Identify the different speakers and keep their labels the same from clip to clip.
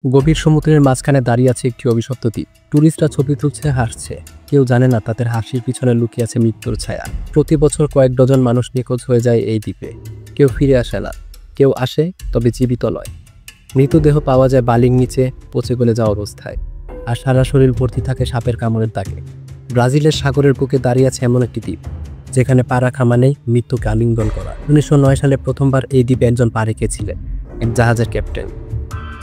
Speaker 1: গভীর সমুদ্রের মাঝখানে দাঁড়িয়ে আছে একটি অভিশপ্ত দ্বীপ। টুরিস্টরা ছবি তুলছে, হাসছে। কেউ জানে না তাদের হাসির পিছনে লুকিয়ে আছে মৃত্যুর ছায়া। প্রতি বছর কয়েক ডজন মানুষ নিখোঁজ হয়ে যায় এই দ্বীপে। কেউ ফিরে আসে না, কেউ আসে তবে জীবিত নয়। মৃতদেহ পাওয়া যায় বালির নিচে পচে গলে যাওয়া অবস্থায়, আর সারা শরীর ভর্তি থাকে সাপের কামড়ের দাগে। ব্রাজিলের সাগরের বুকে দাঁড়িয়ে আছে এমন একটি দ্বীপ যেখানে পা রাখা মানেই মৃত্যুকে আলিঙ্গন করা। 1909 সালে প্রথমবার এই দ্বীপে একজন পা রেখেছিলেন, এক জাহাজের ক্যাপ্টেন।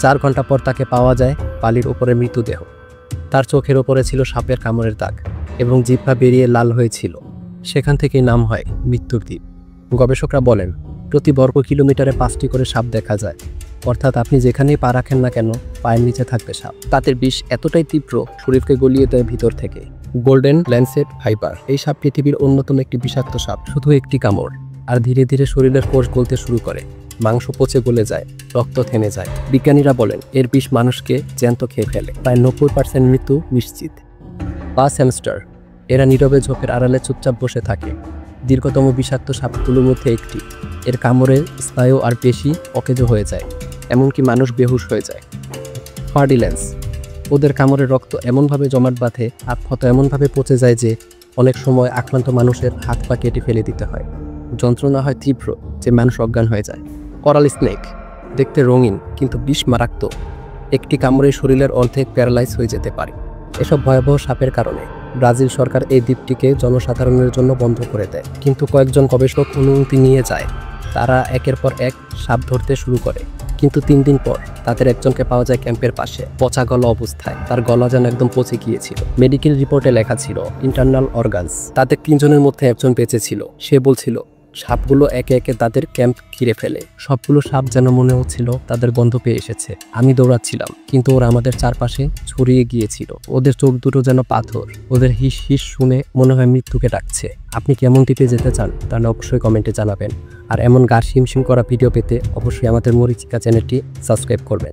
Speaker 1: 4 ঘন্টা পর তাকে পাওয়া যায় বালির উপরে মৃতদেহ। তার চোখের ওপরে ছিল সাপের কামড়ের দাগ এবং জিহ্বা বেরিয়ে লাল হয়েছিল। সেখান থেকেই নাম হয় মৃত্যুর দ্বীপ। গবেষকরা বলেন, প্রতি বর্গ কিলোমিটারে 5টি করে সাপ দেখা যায়। অর্থাৎ আপনি যেখানেই পা রাখেন না কেন, পায়ের নিচে থাকবে সাপ। তাদের বিষ এতটাই তীব্র, শরীরকে গলিয়ে দেয় ভিতর থেকে। গোল্ডেন ল্যান্সেট ভাইপার এই সাপ পৃথিবীর অন্যতম একটি বিষাক্ত সাপ। শুধু একটি কামড় আর ধীরে ধীরে শরীরের কোষ গলতে শুরু করে, মাংস পচে গলে যায়, রক্ত থেমে যায়। বিজ্ঞানীরা বলেন এর বিষ মানুষকে জ্যান্ত খেয়ে ফেলে। প্রায় 90% মৃত্যু নিশ্চিত। পাস হ্যামস্টার, এরা নীরবে ঝোপের আড়ালে চুপচাপ বসে থাকে। দীর্ঘতম বিষাক্ত সাপগুলোর মধ্যে একটি। এর কামড়ে স্নায়ু আর পেশি অকেজো হয়ে যায়, এমনকি মানুষ বেহুশ হয়ে যায়। ফার্ডিল্যান্স, ওদের কামড়ে রক্ত এমনভাবে জমাট বাঁধে আর ক্ষত এমনভাবে পচে যায় যে অনেক সময় আক্রান্ত মানুষের হাত পা কেটে ফেলে দিতে হয়। যন্ত্রণা হয় তীব্র যে মানুষ অজ্ঞান হয়ে যায়। করাল স্নেক, দেখতে রঙিন কিন্তু বিষ মারাত্মক। একটি কামড়ে শরীরের অর্ধেক প্যারালাইজ হয়ে যেতে পারে। এসব ভয়াবহ সাপের কারণে ব্রাজিল সরকার এই দ্বীপটিকে জনসাধারণের জন্য বন্ধ করে দেয়। কিন্তু কয়েকজন গবেষক অনুমতি নিয়ে যায়। তারা একের পর এক সাপ ধরতে শুরু করে। কিন্তু 3 দিন পর তাদের একজনকে পাওয়া যায় ক্যাম্পের পাশে, পচা গলা অবস্থায়। তার গলা যেন একদম পচে গিয়েছিল। মেডিকেল রিপোর্টে লেখা ছিল ইন্টারনাল অর্গানস। তাদের 3 জনের মধ্যে একজন বেঁচে ছিল। সে বলছিল সাপগুলো একে একে তাদের ক্যাম্প ঘিরে ফেলে। সবগুলো সাপ যেন মনে হচ্ছিল তাদের গন্ধ পেয়ে এসেছে। আমি দৌড়াচ্ছিলাম, কিন্তু ওরা আমাদের চারপাশে ছড়িয়ে গিয়েছিল। ওদের চোখ দুটো যেন পাথর। ওদের হিস হিস শুনে মনে হয় মৃত্যুকে ডাকছে। আপনি কেমন দ্বীপে যেতে চান তাহলে অবশ্যই কমেন্টে জানাবেন। আর এমন গা শিমশিম করা ভিডিও পেতে অবশ্যই আমাদের মরিচিকা চ্যানেলটি সাবস্ক্রাইব করবেন।